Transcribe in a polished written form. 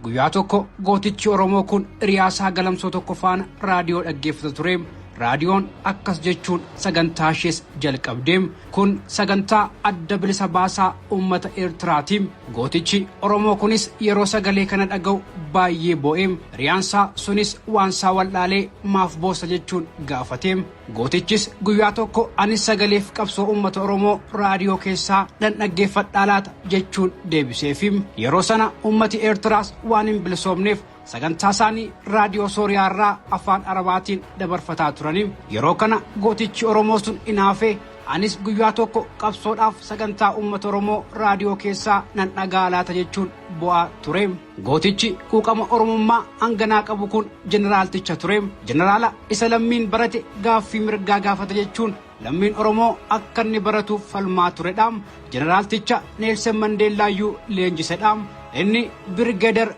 guyyaa tokko gootichi Oromoo kun riyaasaa galamsoo tokko faana raadiyoo dhaggeeffata ture. Raadiyoon akkas jechuun sagantaa ishees jalqabdeem kun sagantaa adda bilisa baasaa uummata Eertiraatiin. Gootichi Oromoo kunis yeroo sagalee kana dhaga'u baay'ee boo'eem. Riyaansaa sunis waansaa waldhaalee maaf boossa jechuun gaafateem. Gootichis guyyaa tokko anis sagaleef qabsoo uummata Oromoo raadiyoo keessaa dhaggeeffadhaa laata jechuun deebiseefim. Yeroo sana uummati Eertiraas waan hin bilisoomneef sagantaa isaanii raadiyoo Sooriyaa irraa afaan Arabaatiin dabarfataa turaniif yeroo kana gootichi Oromoo sun inaafee anis guyyaa tokko qabsoodhaaf sagantaa uummata Oromoo raadiyoo keessaa nan dhaga'aa laata jechuun bu'aa ture. Gootichi quuqama Oromummaa hanganaa qabu kun jeneraalticha ture. Jeneraala isa lammiin barate gaaffii mirgaa gaafata jechuun lammiin Oromoo akka inni baratuuf falmaa turedha. Jeneraalticha Neelsen Mandeellaayyuu leenjisedha. Inni Birgeeder